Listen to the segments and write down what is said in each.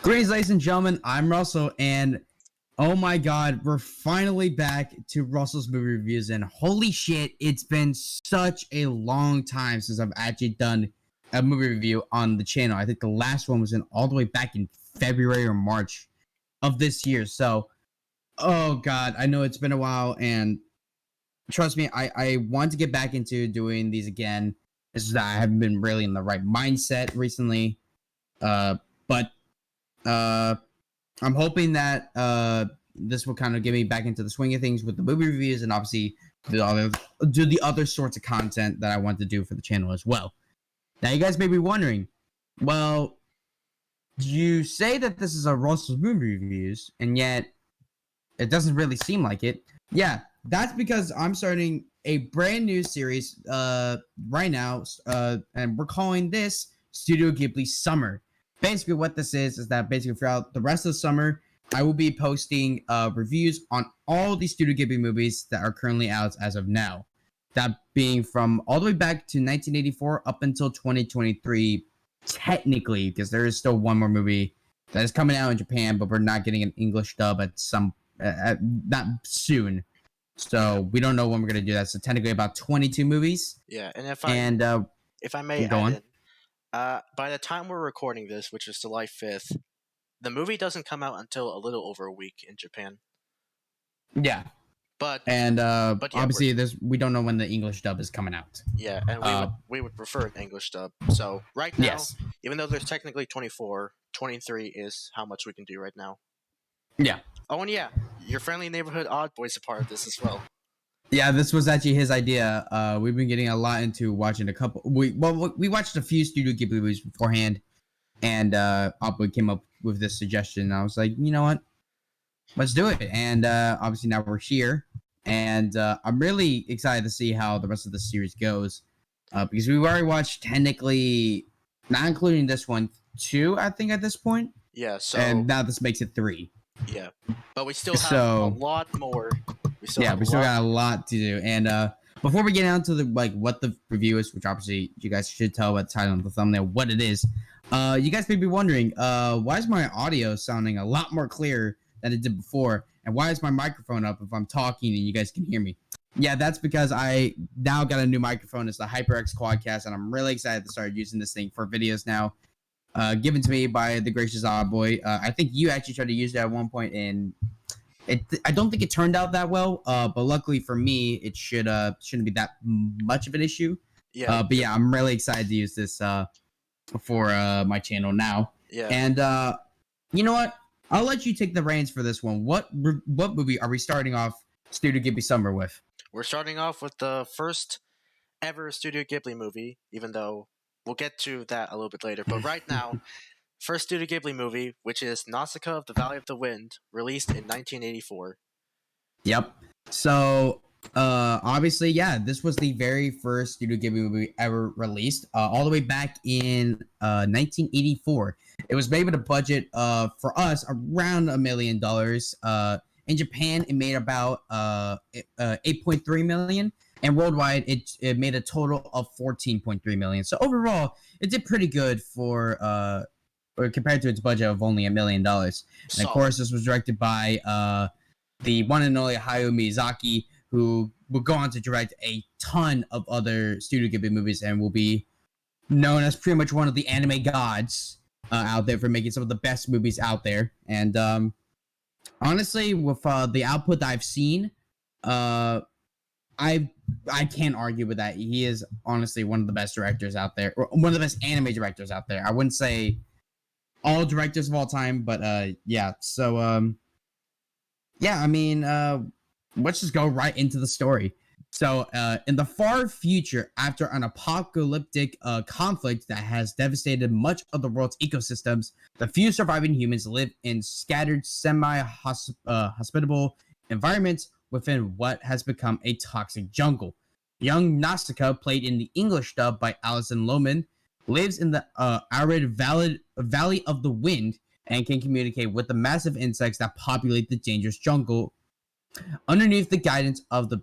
Greetings, ladies and gentlemen. I'm Russell, and oh my god, we're finally back to Russell's movie reviews. And holy shit, it's been such a long time since I've actually done a movie review on the channel. I think the last one was all the way back in February or March of this year. So, oh god, I know it's been a while, and trust me, I want to get back into doing these again. It's just that I haven't been really in the right mindset recently. But I'm hoping that this will kind of get me back into the swing of things with the movie reviews, and obviously do the other sorts of content that I want to do for the channel as well. Now, you guys may be wondering, well, you say that this is a Russell's movie reviews, and yet it doesn't really seem like it. Yeah, that's because I'm starting a brand new series right now, and we're calling this Studio Ghibli Summer. Basically, what this is that basically throughout the rest of the summer, I will be posting reviews on all the Studio Ghibli movies that are currently out as of now. That being from all the way back to 1984 up until 2023, technically, because there is still one more movie that is coming out in Japan, but we're not getting an English dub not soon. So we don't know when we're gonna do that. So technically, about 22 movies. Yeah, and if I go may add on. in, by the time we're recording this, which is July 5th, the movie doesn't come out until a little over a week in Japan. Yeah. But yeah, obviously, we don't know when the English dub is coming out. Yeah, and we would prefer an English dub. So right now, Yes. even though there's technically 24, 23 is how much we can do right now. Yeah. Oh, and yeah, your friendly neighborhood Odd Boy's a part of this as well. Yeah, this was actually his idea. We've been getting a lot into watching a couple. We watched a few Studio Ghibli movies beforehand, and Odd Boy came up with this suggestion. And I was like, you know what? Let's do it. And obviously now we're here, and I'm really excited to see how the rest of the series goes, because we've already watched technically, not including this one, 2, I think at this point. Yeah. So and now this makes it 3. Yeah, but we still have a lot more. We still got a lot to do. And before we get down to what the review is, which obviously you guys should tell by the title and the thumbnail what it is, you guys may be wondering, why is my audio sounding a lot more clear than it did before, and why is my microphone up if I'm talking and you guys can hear me? Yeah, that's because I now got a new microphone. It's the HyperX Quadcast, and I'm really excited to start using this thing for videos now. Given to me by the gracious Odd Boy. I think you actually tried to use it at one point, and I don't think it turned out that well. But luckily for me, it shouldn't be that much of an issue. Yeah. But yeah, I'm really excited to use this for my channel now. Yeah. And you know what? I'll let you take the reins for this one. What movie are we starting off Studio Ghibli Summer with? We're starting off with the first ever Studio Ghibli movie, even though we'll get to that a little bit later. But right now, first Studio Ghibli movie, which is Nausicaä of the Valley of the Wind, released in 1984. Yep. So, obviously, yeah, this was the very first Studio Ghibli movie ever released, all the way back in 1984. It was made with a budget for us around $1 million. In Japan, it made about 8.3 million. And worldwide, it made a total of 14.3 million. So overall, it did pretty good for compared to its budget of only $1 million. And of course, this was directed by the one and only Hayao Miyazaki, who will go on to direct a ton of other Studio Ghibli movies and will be known as pretty much one of the anime gods out there for making some of the best movies out there. And honestly, with the output that I've seen, I can't argue with that. He is honestly one of the best directors out there, or one of the best anime directors out there. I wouldn't say all directors of all time, but yeah. So yeah, I mean, let's just go right into the story. So in the far future, after an apocalyptic conflict that has devastated much of the world's ecosystems, the few surviving humans live in scattered, semi-hospitable environments within what has become a toxic jungle. Young Nausicaä, played in the English dub by Alison Lohman, lives in the arid Valley of the Wind and can communicate with the massive insects that populate the dangerous jungle. Underneath the guidance of the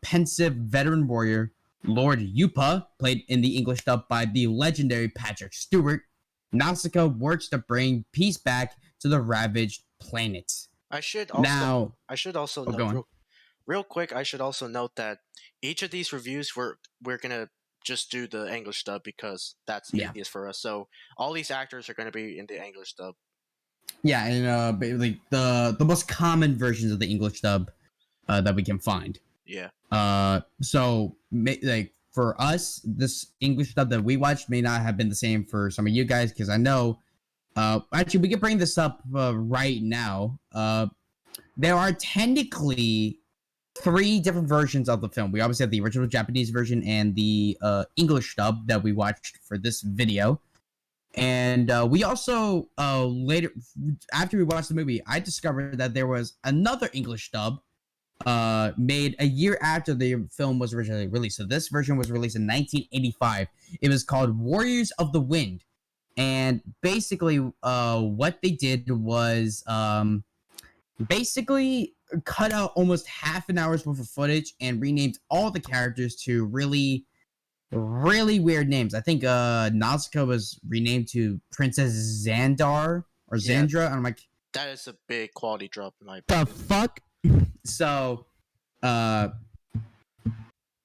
pensive veteran warrior, Lord Yupa, played in the English dub by the legendary Patrick Stewart, Nausicaa works to bring peace back to the ravaged planet. I should Now, also go note on. real quick. I should also note that each of these reviews we're gonna just do the English dub because that's Yeah. easiest for us. So all these actors are gonna be in the English dub. Yeah, and like the most common versions of the English dub that we can find. Yeah. So like for us, this English dub that we watched may not have been the same for some of you guys because I know. Actually, we can bring this up right now. There are technically 3 different versions of the film. We obviously have the original Japanese version and the English dub that we watched for this video. And we also later, after we watched the movie, I discovered that there was another English dub made a year after the film was originally released. So this version was released in 1985. It was called Warriors of the Wind. And basically, what they did was basically cut out almost half an hour's worth of footage and renamed all the characters to really, really weird names. I think Nausicaä was renamed to Princess Xandar or Xandra. And I'm like, that is a big quality drop in my the opinion. fuck? So,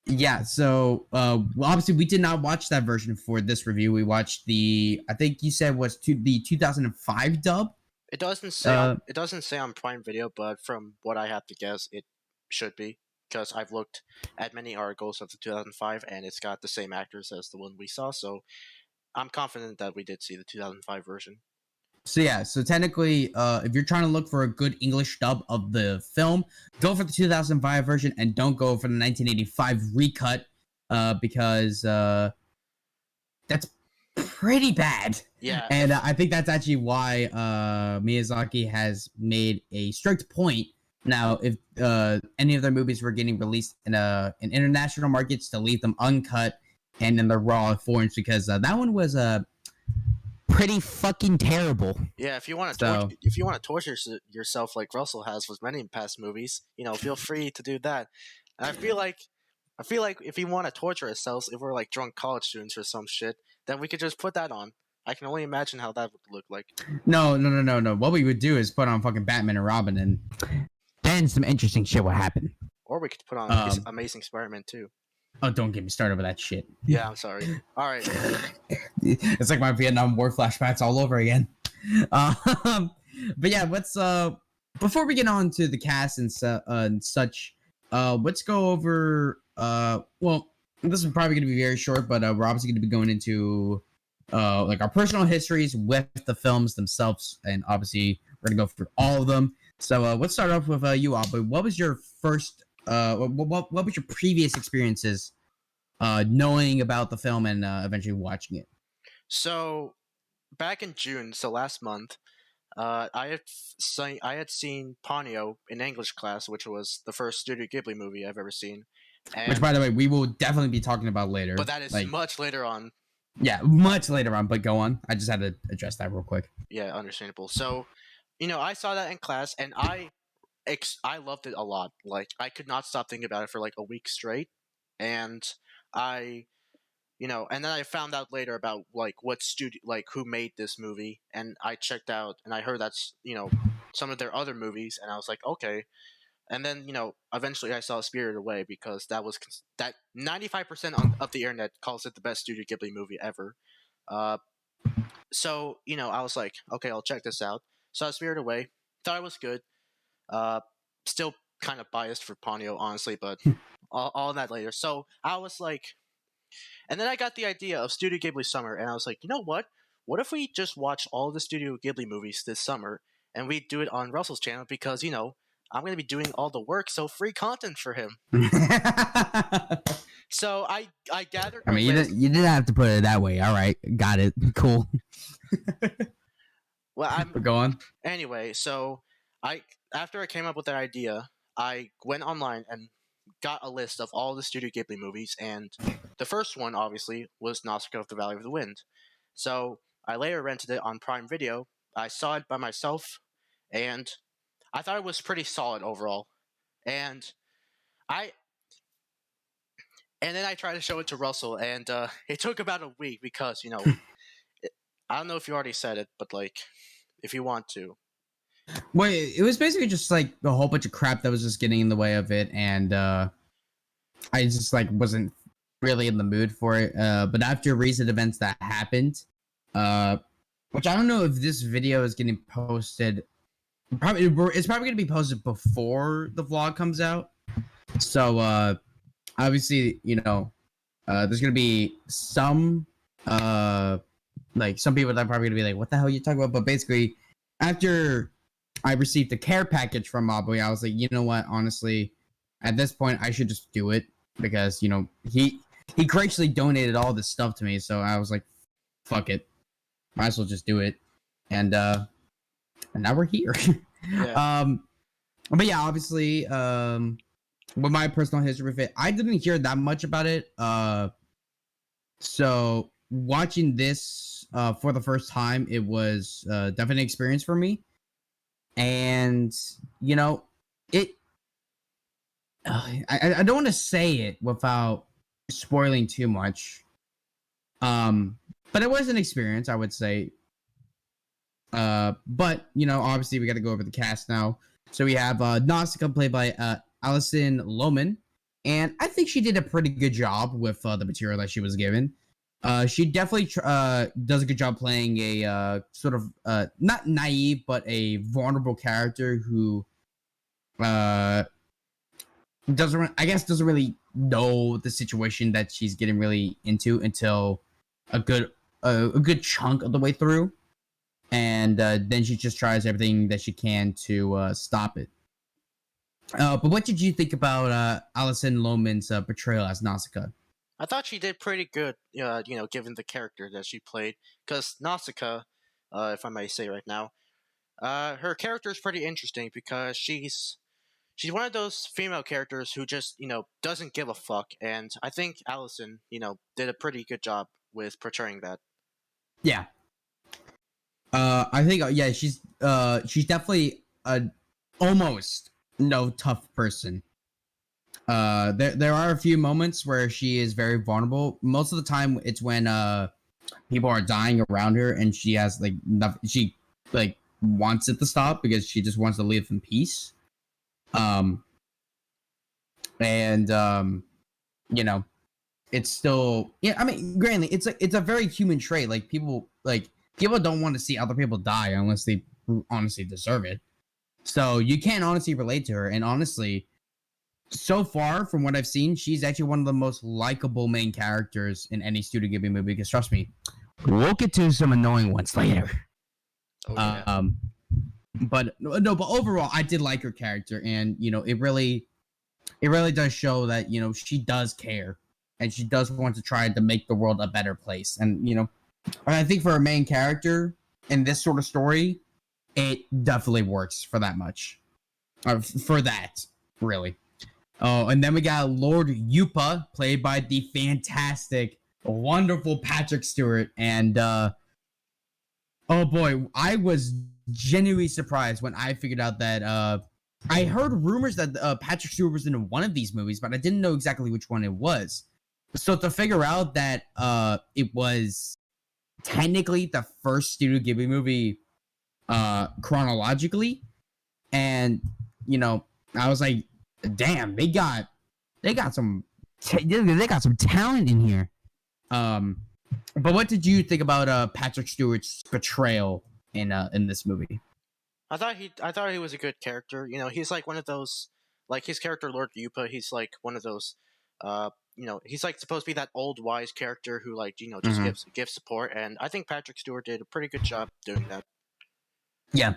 yeah, so obviously we did not watch that version for this review. We watched I think you said was the 2005 dub. It doesn't say on Prime Video, but from what I have to guess, it should be because I've looked at many articles of the 2005 and it's got the same actors as the one we saw. So I'm confident that we did see the 2005 version. So yeah, so technically, if you're trying to look for a good English dub of the film, go for the 2005 version and don't go for the 1985 recut, because that's pretty bad. Yeah, and I think that's actually why Miyazaki has made a strict point now. If any of their movies were getting released in international markets, to leave them uncut and in the raw forms, because that one was pretty fucking terrible. Yeah, if you want to torture yourself like Russell has with many past movies, feel free to do that. And I feel like if we want to torture ourselves, if we're like drunk college students or some shit, then we could just put that on. I can only imagine how that would look like. No. What we would do is put on fucking Batman and Robin, and then some interesting shit would happen. Or we could put on Amazing Spider-Man 2. Oh, don't get me started with that shit. Yeah, I'm sorry. All right. It's like my Vietnam War flashbacks all over again. But yeah, let's before we get on to the cast and such, let's go over well, this is probably going to be very short, but we're obviously going to be going into like our personal histories with the films themselves, and obviously we're going to go through all of them. So let's start off with you, Abu. What was your first what was your previous experiences knowing about the film and eventually watching it? So back in June, so last month, I had seen Ponyo in English class, which was the first Studio Ghibli movie I've ever seen. Which, by the way, we will definitely be talking about later. But that is much later on. Yeah, much later on, but go on. I just had to address that real quick. Yeah, understandable. So, I saw that in class, and I loved it a lot. Like, I could not stop thinking about it for like a week straight, and and then I found out later about like what studio, like who made this movie, and I checked out, and I heard that's some of their other movies, and I was like, okay. And then eventually I saw Spirited Away because that 95% of the internet calls it the best Studio Ghibli movie ever. So I was like, okay, I'll check this out. Saw Spirited Away, thought it was good. Still kind of biased for Ponyo, honestly, but all that later. So I was like, and then I got the idea of Studio Ghibli Summer, and I was like, you know what? What if we just watch all the Studio Ghibli movies this summer, and we do it on Russell's channel because I'm going to be doing all the work, so free content for him. So I gathered. I mean, you didn't have to put it that way. All right, got it. Cool. Well, go on. Anyway, so after I came up with that idea, I went online and got a list of all the Studio Ghibli movies, and the first one, obviously, was Nausicaä of the Valley of the Wind. So I later rented it on Prime Video. I saw it by myself, and I thought it was pretty solid overall. And then I tried to show it to Russell, and it took about a week because, I don't know if you already said it, but like, if you want to. Well, it was basically just like a whole bunch of crap that was just getting in the way of it, and I just like wasn't really in the mood for it. But after recent events that happened, which I don't know if this video is getting posted. It's probably gonna be posted before the vlog comes out. So obviously, there's gonna be some like some people that are probably gonna be like, "What the hell are you talking about?" But basically, after I received the care package from Mobboy, I was like, you know what? Honestly, at this point, I should just do it because he graciously donated all this stuff to me. So I was like, fuck it, might as well just do it, and now we're here. Yeah. But yeah, obviously, with my personal history with it, I didn't hear that much about it. So watching this for the first time, it was definitely an experience for me. And it I don't want to say it without spoiling too much, but it was an experience, I would say. But obviously we got to go over the cast now. So we have Nausicaä, played by Alison Lohman, and I think she did a pretty good job with the material that she was given. She definitely does a good job playing a sort of not naive but a vulnerable character who doesn't really know the situation that she's getting really into until a good chunk of the way through, and then she just tries everything that she can to stop it. But what did you think about Alison Lohman's portrayal as Nausicaä? I thought she did pretty good, given the character that she played. Because Nausicaa, if I may say right now, her character is pretty interesting because she's one of those female characters who just, doesn't give a fuck. And I think Allison, did a pretty good job with portraying that. Yeah. I think yeah, she's definitely a almost no tough person. There are a few moments where she is very vulnerable. Most of the time, it's when people are dying around her, and she has like nothing. She like wants it to stop because she just wants to live in peace. And it's still I mean, granted, it's a very human trait. Like people don't want to see other people die unless they honestly deserve it. So you can't honestly relate to her, and honestly, so far from what I've seen, she's actually one of the most likable main characters in any Studio Ghibli movie. Because trust me, we'll get to some annoying ones later. Oh, yeah. But overall, I did like her character, and it really does show that she does care, and she does want to try to make the world a better place. And I think for a main character in this sort of story, it definitely works for that much. For that, really. Oh, and then we got Lord Yupa, played by the fantastic, wonderful Patrick Stewart. And oh boy, I was genuinely surprised when I figured out that I heard rumors that Patrick Stewart was in one of these movies, but I didn't know exactly which one it was. So to figure out that it was technically the first Studio Ghibli movie chronologically, and I was like, damn, they got some talent in here. But what did you think about Patrick Stewart's portrayal in this movie? I thought he was a good character. He's like one of those, like his character Lord Yupa. He's like one of those, he's like supposed to be that old wise character who like just gives support. And I think Patrick Stewart did a pretty good job doing that. Yeah,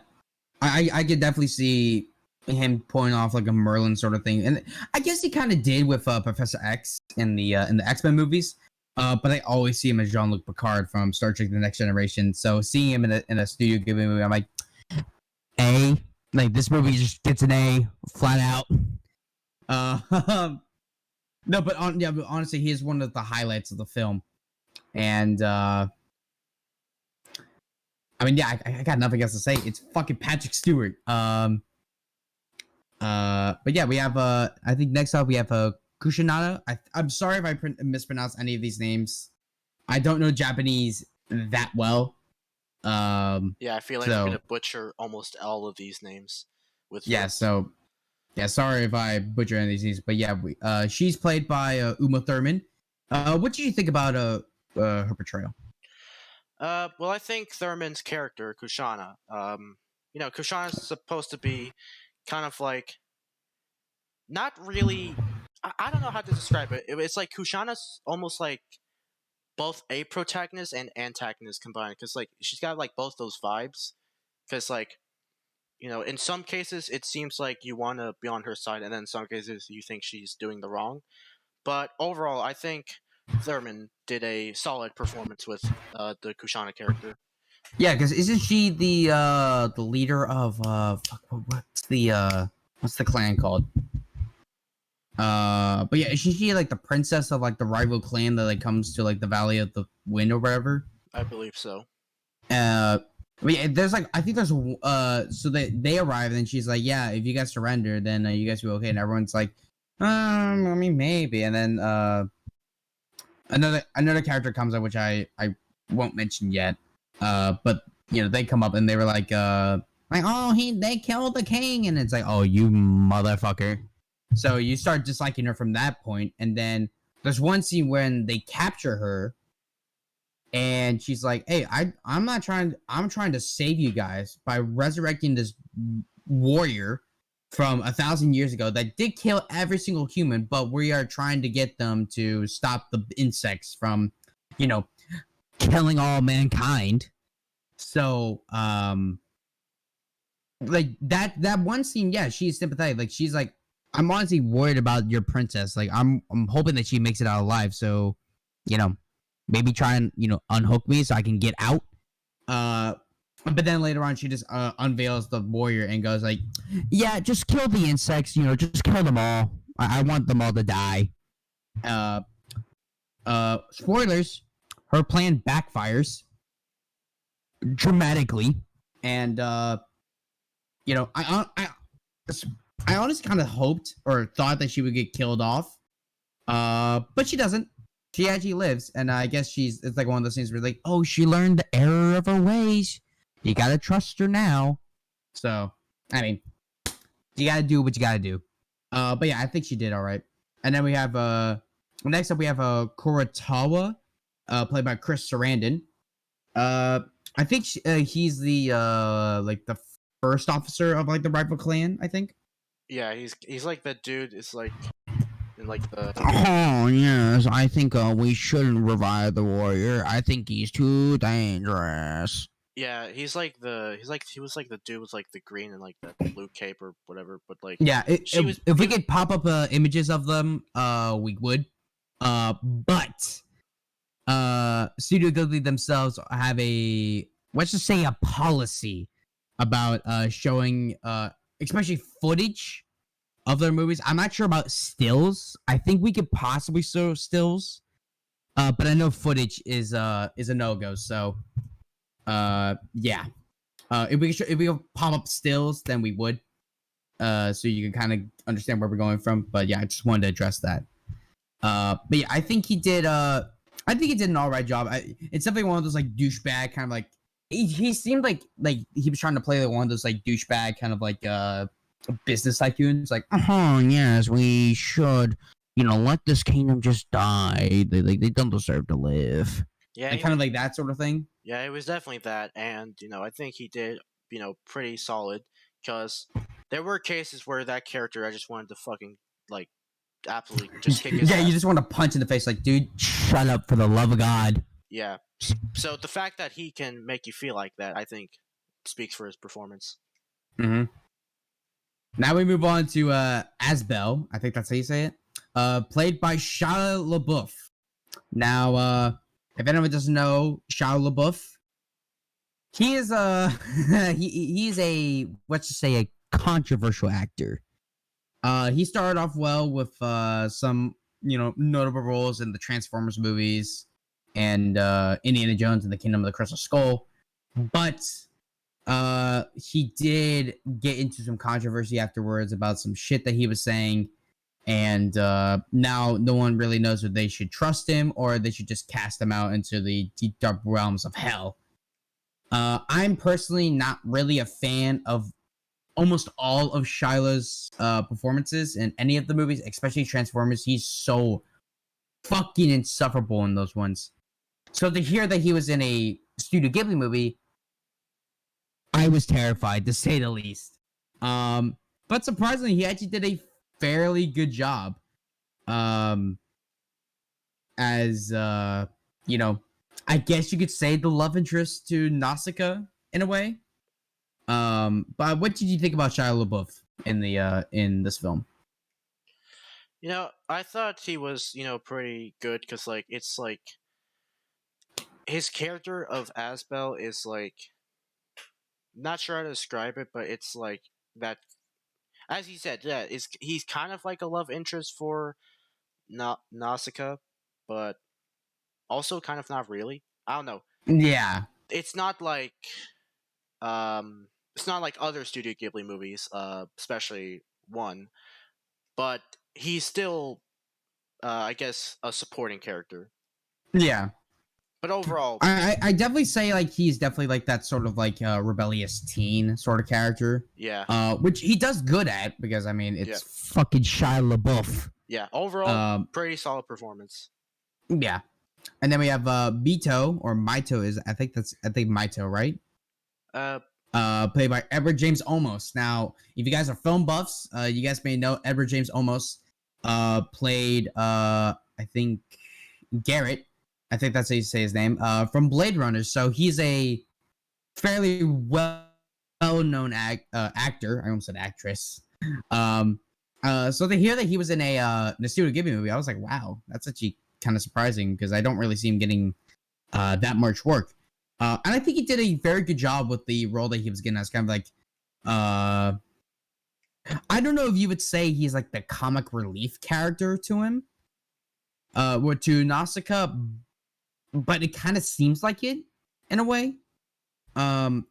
I could definitely see him pulling off like a Merlin sort of thing, and I guess he kind of did with Professor X in the X-Men movies. But I always see him as Jean-Luc Picard from Star Trek: The Next Generation. So seeing him in a Studio Ghibli movie, I'm like, A, like this movie just gets an A flat out. No, but honestly, he is one of the highlights of the film, and I mean, yeah, I got nothing else to say. It's fucking Patrick Stewart. But yeah, we have I think next up we have Kushinada. I'm sorry if I mispronounced any of these names. I don't know Japanese that well. Yeah, I feel like we're So gonna butcher almost all of these names. With yeah, first. so yeah, sorry if I butcher any of these, but yeah, she's played by Uma Thurman. What did you think about her portrayal? Well, I think Thurman's character Kushana, Kushana's supposed to be kind of like not really. I don't know how to describe it. It's like Kushana's almost like both a protagonist and antagonist combined, because like she's got like both those vibes. Because like in some cases it seems like you want to be on her side, and then in some cases you think she's doing the wrong. But overall, I think Thurman did a solid performance with the Kushana character. Yeah, because isn't she the leader of fuck, what's the clan called? But yeah, isn't she like the princess of like the rival clan that like comes to like the Valley of the Wind or whatever? I believe so. Uh, but yeah, there's like I think there's so they arrive and then she's like, yeah, if you guys surrender, then you guys will be okay, and everyone's like, I mean maybe, and then another character comes up which I won't mention yet, but they come up and they were like oh they killed the king, and it's like, oh you motherfucker. So you start disliking her from that point, and then there's one scene when they capture her, and she's like, "Hey, I'm not trying. I'm trying to save you guys by resurrecting this warrior from 1,000 years ago that did kill every single human, but we are trying to get them to stop the insects from, killing all mankind." So, like that one scene, yeah, she's sympathetic. Like she's like, I'm honestly worried about your princess. Like I'm hoping that she makes it out alive. So, maybe try and unhook me so I can get out. But then later on, she just unveils the warrior and goes like, "Yeah, just kill the insects. Just kill them all. I want them all to die." Spoilers: her plan backfires dramatically, and I honestly kind of hoped or thought that she would get killed off, but she doesn't. She actually lives, and I guess it's like one of those things where like, oh, she learned the error of her ways. You gotta trust her now. So, I mean, you gotta do what you gotta do. But yeah, I think she did all right. And then we have next up we have Kuratawa, played by Chris Sarandon. I think he's the like the first officer of like the rival clan, I think. Yeah, he's like that dude. It's like in like the. Oh yes, I think we shouldn't revive the warrior. I think he's too dangerous. Yeah, he was like the dude with like the green and like the blue cape or whatever. But like, Yeah, if we was, could pop up images of them, we would. But Studio Ghibli themselves have let's just say a policy about showing especially footage of their movies. I'm not sure about stills. I think we could possibly show stills, but I know footage is a no-go. So yeah, if we could pop up stills, then we would, so you can kind of understand where we're going from. But yeah, I just wanted to address that. But yeah, I think he did an all right job. It's definitely one of those like douchebag kind of like he seemed like he was trying to play like one of those like douchebag kind of like business tycoons. Like, oh yes, we should let this kingdom just die. They don't deserve to live. yeah, and kind of like that sort of thing. Yeah, it was definitely that, and I think he did pretty solid, because there were cases where that character I just wanted to fucking like absolutely just kick his ass. You just want to punch in the face like, dude, shut up for the love of God. Yeah. So the fact that he can make you feel like that, I think, speaks for his performance. Mm-hmm. Now we move on to Asbel. I think that's how you say it. Played by Shia LaBeouf. Now, if anyone doesn't know Shia LaBeouf, he is he's a, let's just say, a controversial actor. He started off well with some notable roles in the Transformers movies and Indiana Jones and the Kingdom of the Crystal Skull, but he did get into some controversy afterwards about some shit that he was saying, and now no one really knows if they should trust him or they should just cast him out into the deep dark realms of hell. I'm personally not really a fan of almost all of Shiloh's performances in any of the movies, especially Transformers. He's so fucking insufferable in those ones. So to hear that he was in a Studio Ghibli movie, I was terrified to say the least. But surprisingly, he actually did a fairly good job. Um, as you know, I guess you could say the love interest to Nausicaa in a way. But what did you think about Shia LaBeouf in this film? I thought he was, pretty good because, like, it's like his character of Asbel is like not sure how to describe it, but it's like that. As he said, yeah, he's kind of like a love interest for Nausicaa, but also kind of not really. I don't know. Yeah, It's not like it's not like other Studio Ghibli movies, especially one, but he's still, I guess, a supporting character. yeah. But overall, I definitely say like he's definitely like that sort of like rebellious teen sort of character. yeah, Which he does good at because I mean Yeah. it's fucking Shia LaBeouf. yeah, overall, pretty solid performance. Yeah. And then we have Mito or Mito is I think Mito, right? Uh, Played by Edward James Olmos. Now, if you guys are film buffs, you guys may know Edward James Olmos played I think Garrett. I think that's how you say his name. From Blade Runner. So he's a fairly well-known actor. I almost said actress. So to hear that he was in a Studio Ghibli movie, I was like, wow, that's actually kind of surprising because I don't really see him getting that much work. And I think he did a very good job with the role that he was getting as kind of like, I don't know if you would say he's like the comic relief character to him, or to Nausicaa, but it kind of seems like it in a way. Um,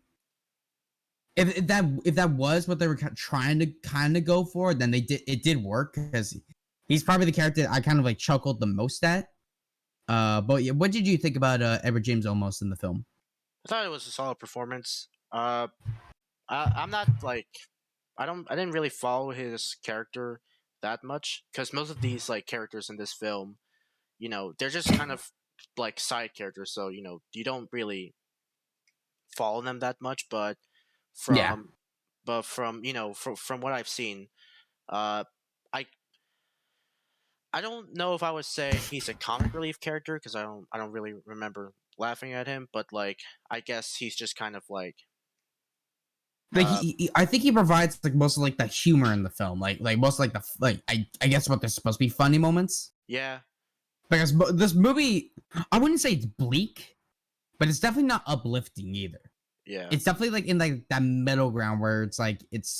if that was what they were trying to kind of go for, then it did work because he's probably the character I kind of like chuckled the most at. But yeah, what did you think about Edward James Olmos in the film? I thought it was a solid performance. I'm not like I didn't really follow his character that much because most of these like characters in this film, they're just kind of like side characters, so you don't really follow them that much. But Yeah. from from what I've seen, uh, I I don't know if I would say he's a comic relief character because I don't really remember laughing at him, but like I guess he's just kind of like Like I think he provides like most of like the humor in the film, like most of, like the like I guess what they're supposed to be funny moments. yeah Because this movie, I wouldn't say it's bleak, but it's definitely not uplifting either. yeah It's definitely like in like that middle ground where it's like it's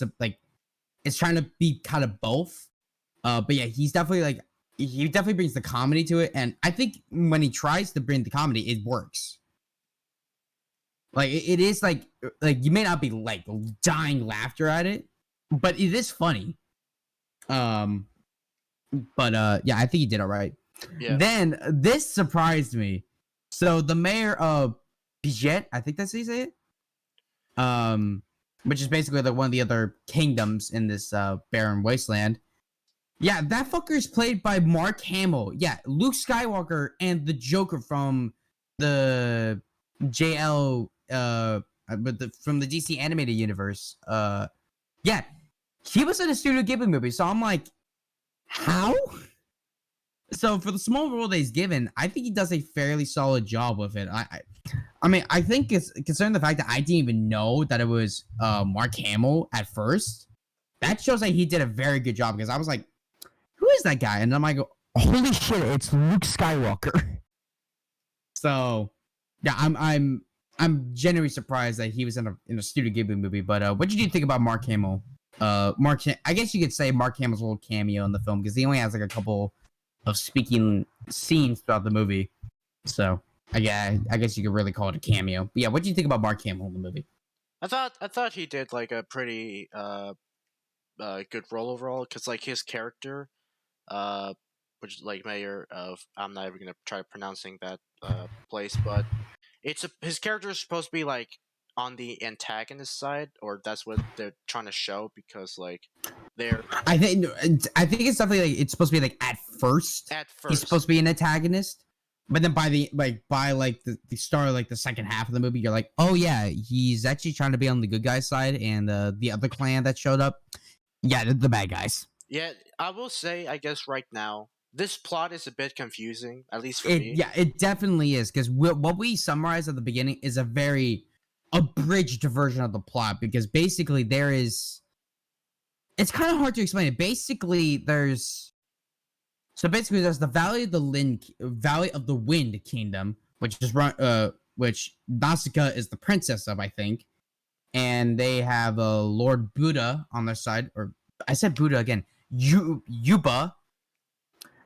trying to be kind of both. But yeah, he definitely brings the comedy to it, and I think when he tries to bring the comedy, it works. Like it is like you may not be like dying laughter at it, but it is funny. Um, but yeah, I think he did all right. yeah Then this surprised me. So the mayor of Pijet, I think that's how you say it. Which is basically like one of the other kingdoms in this barren wasteland. Yeah, that fucker is played by Mark Hamill. Yeah, Luke Skywalker and the Joker from the JL from the DC animated universe. Yeah, he was in a Studio Ghibli movie, so I'm like, how? So for the small role that he's given, I think he does a fairly solid job with it. I mean, I think it's concerning the fact that I didn't even know that it was Mark Hamill at first. That shows that he did a very good job because I was like, who is that guy? And I'm like, holy shit, it's Luke Skywalker. So yeah, I'm genuinely surprised that he was in a Studio Ghibli movie. But what did you think about Mark Hamill? I guess you could say Mark Hamill's little cameo in the film because he only has like a couple of speaking scenes throughout the movie. So I guess you could really call it a cameo. But yeah, what do you think about Mark Hamill in the movie? I thought he did like a pretty good role overall because like his character, uh, which is like mayor of I'm not even gonna try pronouncing that place, but his character is supposed to be like on the antagonist side, or that's what they're trying to show because like they're I think it's definitely like it's supposed to be like at first at he's supposed first. to be an antagonist, but then by the start of like the second half of the movie, you're like, oh yeah, he's actually trying to be on the good guys side, and the other clan that showed up, yeah, the bad guys. Yeah, I will say, I guess right now this plot is a bit confusing, at least for me. It definitely is because what we summarize at the beginning is a very abridged version of the plot because basically it's kind of hard to explain it. Basically, there's the Valley of the Wind Kingdom, which Nausicaä is the princess of, I think, and they have a Lord Buddha on their side, or I said Buddha again, Yuba,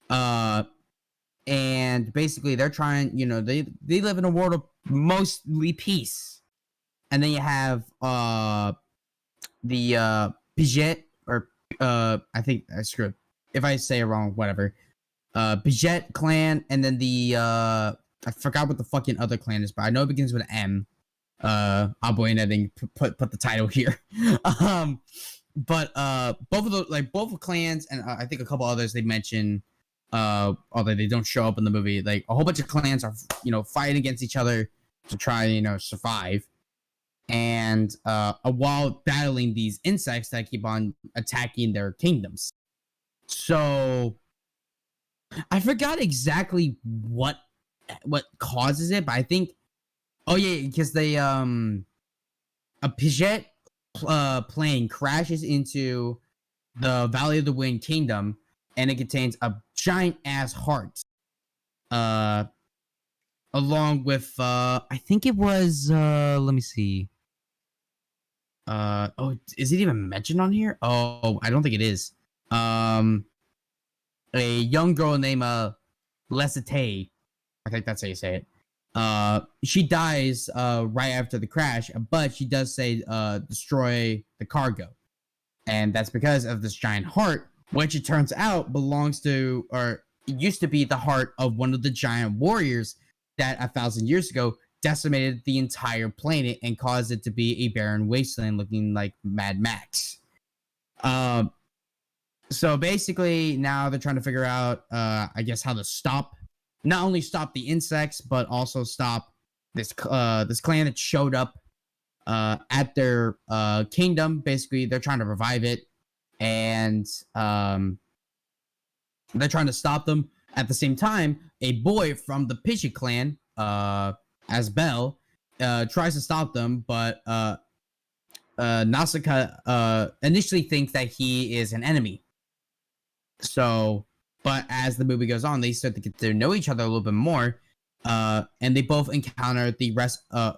and basically they're trying, they live in a world of mostly peace, and then you have the Piget, or I think I screwed if I say it wrong, whatever. Piget clan, and then the I forgot what the fucking other clan is, but I know it begins with M. I'll go in and put the title here. But both of those, like both clans, and I think a couple others they mention, although they don't show up in the movie, like a whole bunch of clans are fighting against each other to try survive, and while battling these insects that keep on attacking their kingdoms. So I forgot exactly what causes it, but I think, oh yeah, because they a Piget plane crashes into the Valley of the Wind Kingdom, and it contains a giant ass heart, along with I think it was let me see. Oh, is it even mentioned on here? Oh, I don't think it is. A young girl named Lesite, I think that's how you say it. She dies right after the crash, but she does say destroy the cargo, and that's because of this giant heart, which it turns out belongs to, or it used to be the heart of one of the giant warriors that 1,000 years ago decimated the entire planet and caused it to be a barren wasteland looking like Mad Max. So basically now they're trying to figure out, I guess, how to not only stop the insects, but also stop this clan that showed up at their kingdom. Basically, they're trying to revive it, and they're trying to stop them. At the same time, a boy from the Pishi clan, Asbel, tries to stop them, but Nausicaä initially thinks that he is an enemy. So, but as the movie goes on, they start to get to know each other a little bit more, and they both encounter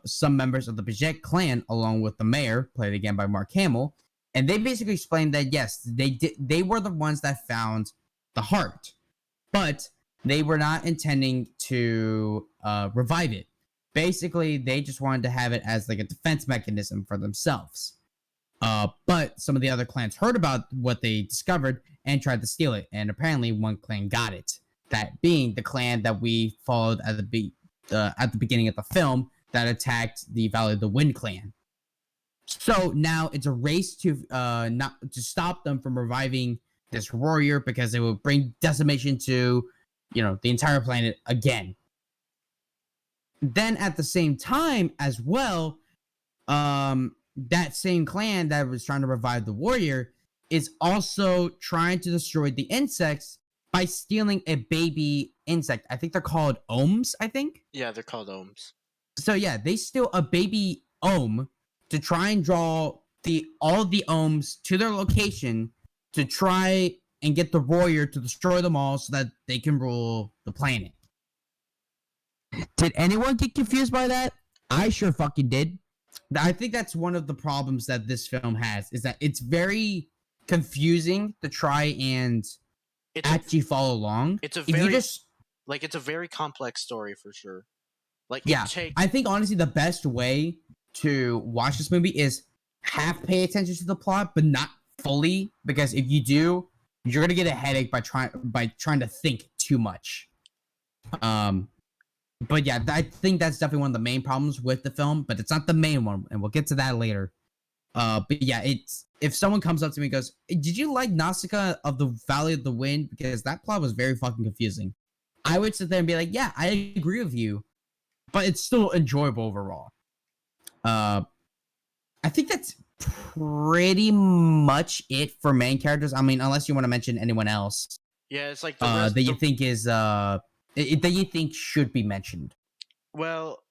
some members of the Piget clan, along with the mayor, played again by Mark Hamill, and they basically explained that yes, they were the ones that found the heart, but they were not intending to revive it. Basically, they just wanted to have it as like a defense mechanism for themselves. But some of the other clans heard about what they discovered and tried to steal it, and apparently one clan got it. That being the clan that we followed at the beginning of the film that attacked the Valley of the Wind clan. So now it's a race to not to stop them from reviving this warrior because it will bring decimation to the entire planet again. Then at the same time as well, that same clan that was trying to revive the warrior is also trying to destroy the insects by stealing a baby insect. I think they're called ohms, I think. Yeah, they're called ohms. So yeah, they steal a baby ohm to try and draw all the ohms to their location to try and get the warrior to destroy them all so that they can rule the planet. Did anyone get confused by that? I sure fucking did. I think that's one of the problems that this film has, is that it's very confusing to try and actually follow along. It's a If very you just it's a very complex story for sure. Like yeah, I think honestly the best way to watch this movie is half pay attention to the plot, but not fully, because if you do, you're gonna get a headache by trying to think too much. but yeah, I think that's definitely one of the main problems with the film, but it's not the main one, and we'll get to that later. But yeah, it's if someone comes up to me and goes, "Did you like Nausicaä of the Valley of the Wind?" Because that plot was very fucking confusing. I would sit there and be like, "Yeah, I agree with you, but it's still enjoyable overall." Uh, I think that's pretty much it for main characters. I mean, unless you want to mention anyone else, Yeah, it's like the rest. that you think is that you think should be mentioned. Well,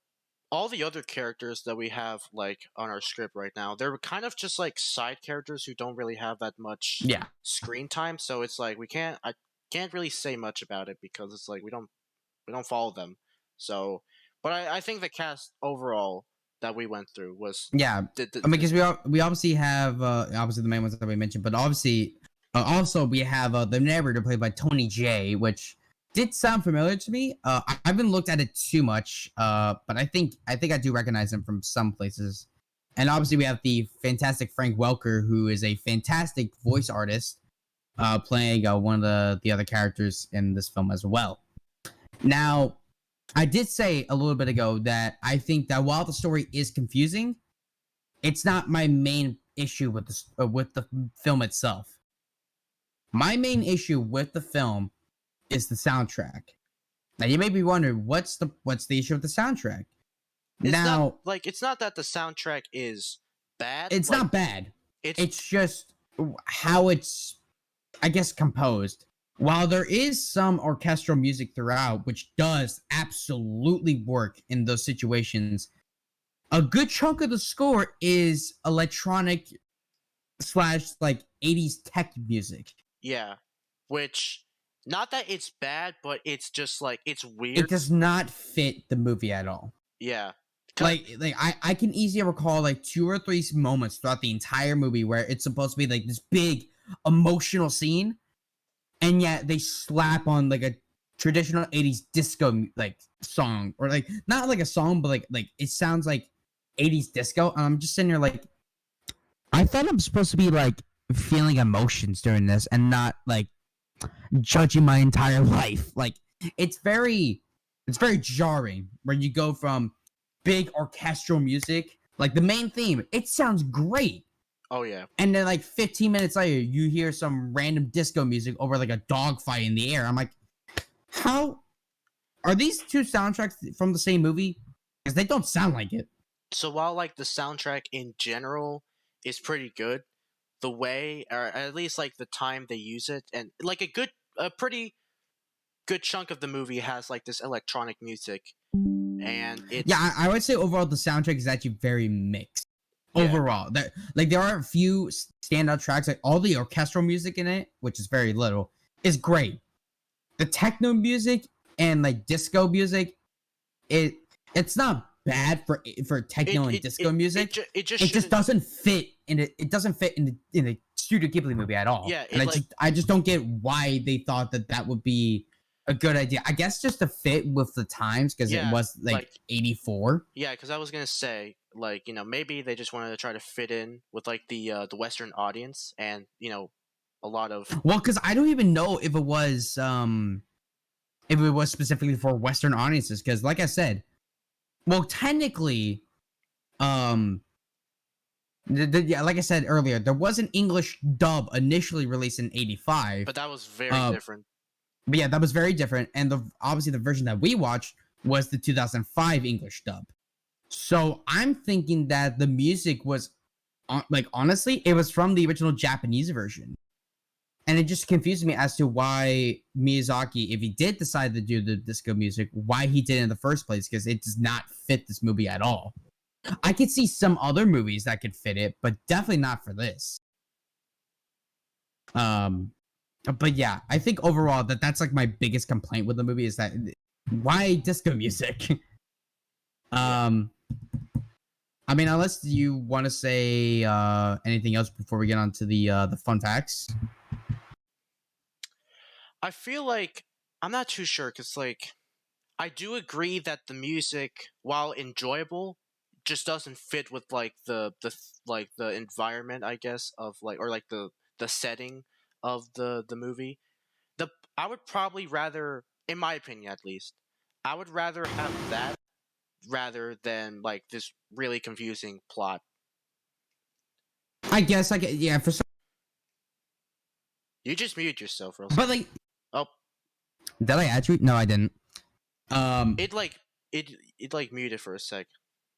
all the other characters that we have like on our script right now, they're kind of just like side characters who don't really have that much Yeah, screen time. So it's like I can't really say much about it because it's like we don't follow them. So, but I think the cast overall that we went through was yeah. I mean, because we obviously have obviously the main ones that we mentioned, but obviously also we have the narrator played by Tony J, which did sound familiar to me. I haven't looked at it too much, but I think I do recognize him from some places. And obviously we have the fantastic Frank Welker, who is a fantastic voice artist, playing one of the other characters in this film as well. Now, I did say a little bit ago that I think that while the story is confusing, it's not my main issue with the film itself. My main issue with the film is the soundtrack. Now you may be wondering what's the issue with the soundtrack. It's not that the soundtrack is bad. It's like, not bad. It's It's just how it's, I guess, composed. While there is some orchestral music throughout, which does absolutely work in those situations, a good chunk of the score is electronic slash like 80s tech music. yeah, which not that it's bad, but it's just like it's It weird. does not fit the movie at all. Yeah, Like I can easily recall like 2 or 3 moments throughout the entire movie where it's supposed to be like this big emotional scene, and yet they slap on like a traditional 80s disco like song, or like not like a song, but like it sounds like 80s disco, and I'm just sitting here like, I thought I'm supposed to be like feeling emotions during this and not like judging my entire life. Like it's very jarring where you go from big orchestral music, like the main theme, it sounds great. oh yeah, And then like 15 minutes later, you hear some random disco music over like a dogfight in the air. I'm like, how are these two soundtracks from the same movie? Because they don't sound like it. so while like the soundtrack in general is pretty good, the way or at least like the time they use it and like a pretty good chunk of the movie has like this electronic music and it's Yeah, I would say overall the soundtrack is actually very mixed. yeah, Overall, there are a few standout tracks, like all the orchestral music in it, which is very little, is great. The techno music and like disco music, it's not bad for techno and disco music. it just It just shouldn't- doesn't fit in it. It doesn't fit in the Studio Ghibli movie at all. Yeah, and it, I just don't get why they thought that would be a good idea. I guess just to fit with the times, because it Yeah, was like 84. yeah, because I was gonna say like maybe they just wanted to try to fit in with like the Western audience and a lot of Well, because I don't even know if it was specifically for Western audiences. Because like I said, well, technically, um, yeah, like I said earlier, there was an English dub initially released in '85. but that was very different. But yeah, that was very different, and obviously the version that we watched was the 2005 English dub. So I'm thinking that the music was, like, honestly, it was from the original Japanese version, and it just confused me as to why Miyazaki, if he did decide to do the disco music, why he did it in the first place, because it does not fit this movie at all. I could see some other movies that could fit it, but definitely not for this. But yeah, I think overall that's like my biggest complaint with the movie is that why disco music? um, I mean, unless you want to say anything else before we get on to the fun facts. I feel like I'm not too sure because like I do agree that the music, while enjoyable, just doesn't fit with like like the environment, I guess, of like or like the setting of the movie. The I would probably rather, in my opinion at least, I would rather have that rather than like this really confusing plot. I guess I get, yeah, for some, You just muted yourself, Russell. but like, Oh, did I actually? No, I didn't. it like it like muted for a sec.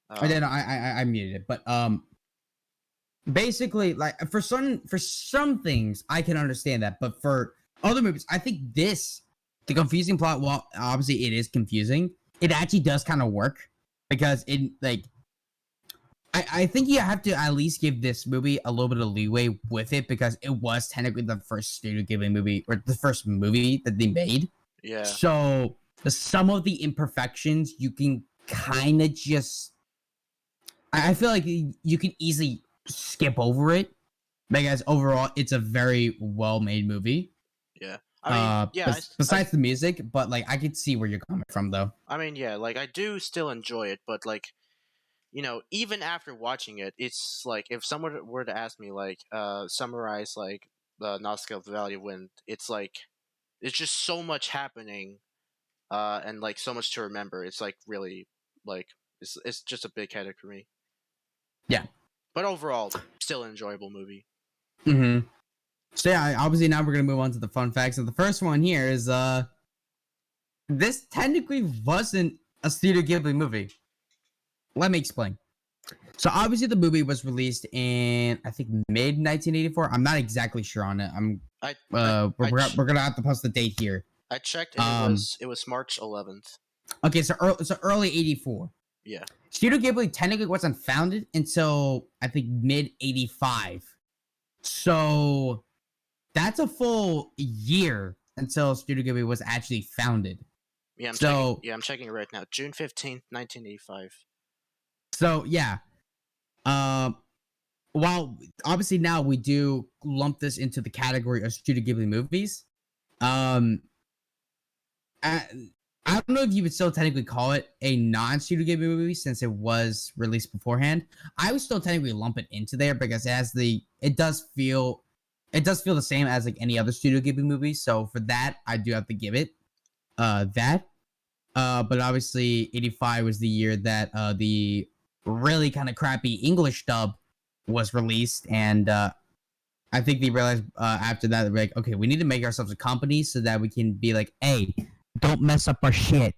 I did. I muted it, but basically, like for some things, I can understand that, but for other movies, I think the confusing plot, while obviously it is confusing, it actually does kind of work because it like. I think you have to at least give this movie a little bit of leeway with it because it was technically the first Studio Ghibli movie or the first movie that they made. Yeah. So some of the imperfections you can kind of just. I feel like you can easily skip over it because overall it's a very well made movie. Yeah. I mean, yeah. Besides the music, but like I could see where you're coming from though. I mean, yeah. Like I do still enjoy it, but like even after watching it, it's like if someone were to ask me, like, summarize like the Nausicaä of the Valley of Wind, it's like it's just so much happening, and like so much to remember. It's like really like it's just a big headache for me. Yeah, but overall, still an enjoyable movie. Mm-hmm. So yeah, obviously now we're gonna move on to the fun facts. And the first one here is this technically wasn't a Studio Ghibli movie. Let me explain. So obviously the movie was released in I think mid 1984. I'm not exactly sure on it. We're gonna have to post the date here. I checked and it was March 11th. Okay, so early 84. Yeah. Studio Ghibli technically wasn't founded until I think mid 85. So that's a full year until Studio Ghibli was actually founded. Yeah, I'm checking it right now. June 15th, 1985. So yeah. While obviously now we do lump this into the category of Studio Ghibli movies, I don't know if you would still technically call it a non-Studio Ghibli movie since it was released beforehand. I would still technically lump it into there because it does feel the same as like any other Studio Ghibli movie. So for that, I do have to give it that. But obviously, 85 was the year that the really kind of crappy English dub was released, and I think they realized after that they're like, okay, we need to make ourselves a company so that we can be like, hey, don't mess up our shit,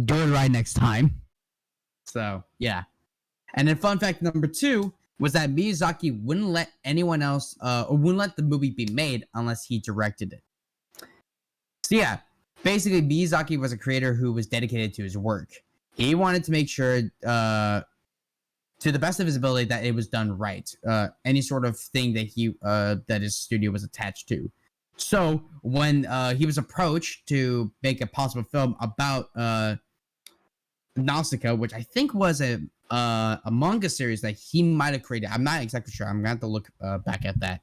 do it right next time. So yeah, and then fun fact number 2 was that Miyazaki wouldn't let anyone else or wouldn't let the movie be made unless he directed it. So yeah, basically Miyazaki was a creator who was dedicated to his work. He wanted to make sure to the best of his ability that it was done right. Any sort of thing that his studio was attached to. So when he was approached to make a possible film about Nausicaä, which I think was a manga series that he might have created. I'm not exactly sure. I'm gonna have to look back at that.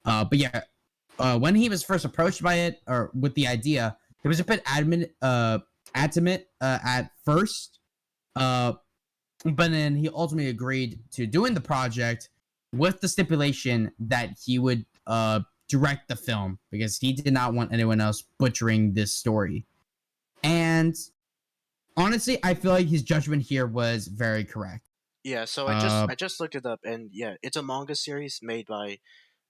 But yeah, when he was first approached by it or with the idea, he was a bit adamant at first. But then he ultimately agreed to doing the project with the stipulation that he would direct the film because he did not want anyone else butchering this story. And honestly, I feel like his judgment here was very correct. Yeah, so I just looked it up, and yeah, it's a manga series made by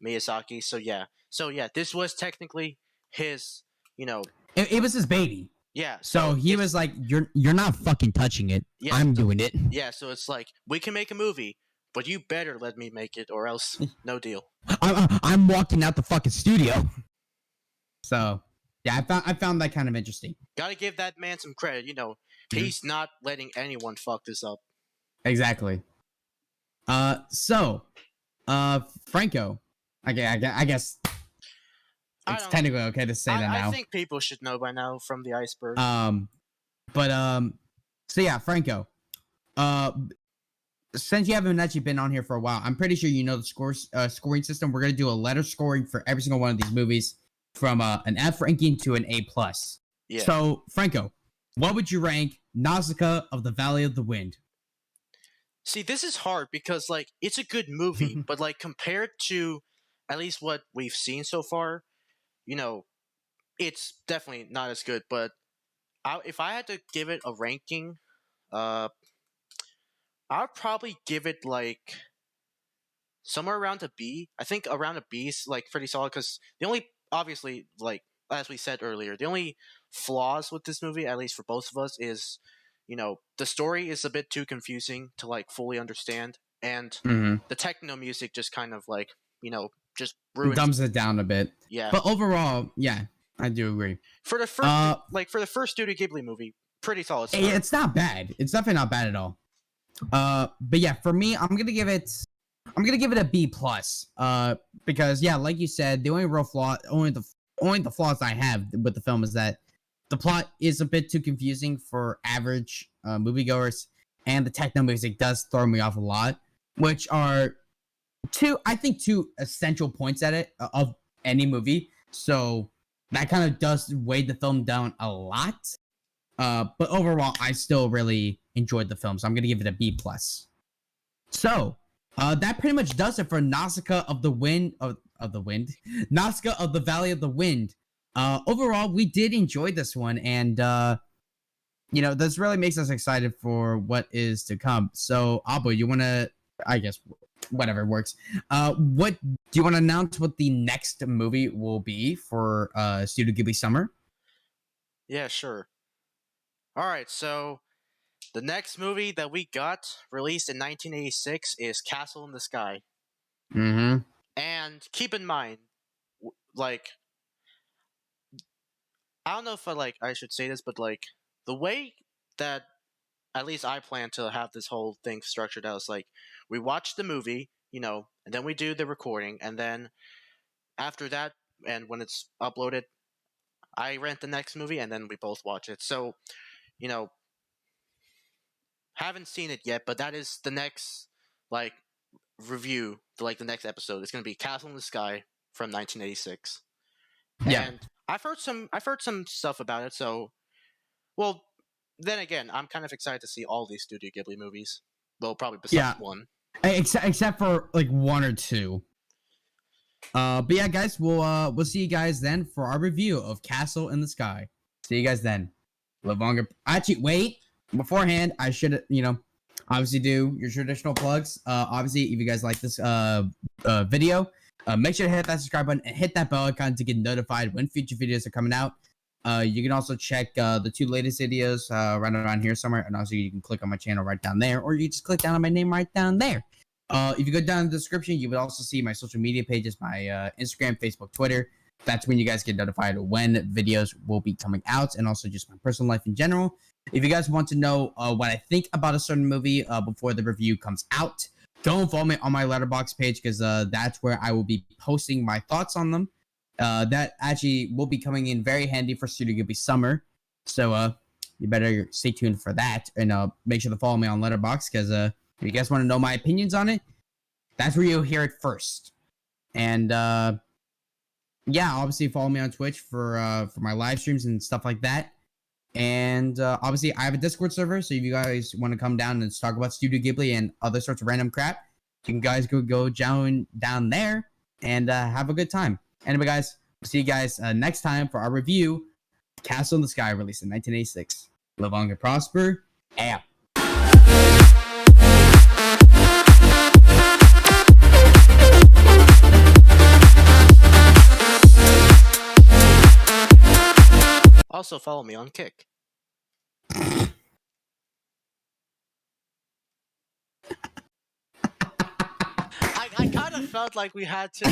Miyazaki. So yeah, this was technically his, It was his baby. Yeah. So he was like, "You're not fucking touching it. Yeah, I'm doing it." Yeah. So it's like we can make a movie, but you better let me make it, or else no deal. I'm walking out the fucking studio. So yeah, I found that kind of interesting. Gotta give that man some credit. He's not letting anyone fuck this up. Exactly. So, Franco, I guess. It's technically okay to say that now. I think people should know by now from the iceberg. So yeah, Franco. Since you haven't actually been on here for a while, I'm pretty sure you know the scoring system. We're gonna do a letter scoring for every single one of these movies, from an F ranking to an A+. Yeah. So Franco, what would you rank Nausicaä of the Valley of the Wind? See, this is hard because like it's a good movie, but like compared to at least what we've seen so far, it's definitely not as good, but if I had to give it a ranking, uh, I'd probably give it like somewhere around a B. I think around a B is like pretty solid because the only obviously like as we said earlier, the only flaws with this movie, at least for both of us, is the story is a bit too confusing to like fully understand, and Mm-hmm. the techno music just kind of like just ruins. Dumbs it down a bit. Yeah, But overall, yeah, I do agree. for the first Studio Ghibli movie, pretty solid start. It's not bad. It's definitely not bad at all. But yeah, for me, I'm gonna give it a B plus. Because yeah, like you said, the only real flaw, only the flaws I have with the film is that the plot is a bit too confusing for average moviegoers, and the techno music does throw me off a lot, which are two essential points at it of any movie. So that kind of does weigh the film down a lot. But overall, I still really enjoyed the film, so I'm gonna give it a B plus. So, that pretty much does it for Nausicaä of the Wind Nausicaä of the Valley of the Wind. Overall, we did enjoy this one, and this really makes us excited for what is to come. So, Abu, you wanna, I guess, whatever works. What do you want to announce? What the next movie will be for Studio Ghibli Summer? Yeah, sure. All right, so the next movie that we got released in 1986 is Castle in the Sky. Mm-hmm. And keep in mind, like, I don't know if I should say this, but like the way that at least I plan to have this whole thing structured out is like we watch the movie, and then we do the recording, and then after that, and when it's uploaded, I rent the next movie, and then we both watch it. So, haven't seen it yet, but that is the next review, the next episode. It's gonna be Castle in the Sky from 1986. Yeah. And I've heard some stuff about it. So, well, then again, I'm kind of excited to see all these Studio Ghibli movies. Well, probably besides one. Except for like one or two. But yeah, guys, we'll see you guys then for our review of Castle in the Sky. See you guys then. Live longer. Actually, wait. Beforehand, I should, obviously do your traditional plugs. Obviously, if you guys like this video, make sure to hit that subscribe button and hit that bell icon to get notified when future videos are coming out. You can also check the two latest videos right around here somewhere, and also you can click on my channel right down there, or you just click down on my name right down there. If you go down in the description, you would also see my social media pages, my Instagram, Facebook, Twitter. That's when you guys get notified when videos will be coming out, and also just my personal life in general. If you guys want to know what I think about a certain movie before the review comes out, don't follow me on my Letterboxd page, because that's where I will be posting my thoughts on them. That actually will be coming in very handy for Studio Ghibli Summer. So you better stay tuned for that, and make sure to follow me on Letterboxd, because if you guys want to know my opinions on it, that's where you'll hear it first. And yeah, obviously follow me on Twitch for my live streams and stuff like that. And obviously I have a Discord server, so if you guys want to come down and talk about Studio Ghibli and other sorts of random crap, you can guys go down there and have a good time. Anyway, guys, we'll see you guys next time for our review, Castle in the Sky, released in 1986. Live long and prosper. Yeah. Also, follow me on Kick. I kind of felt like we had to.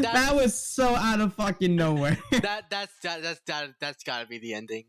That was so out of fucking nowhere. That's gotta be the ending.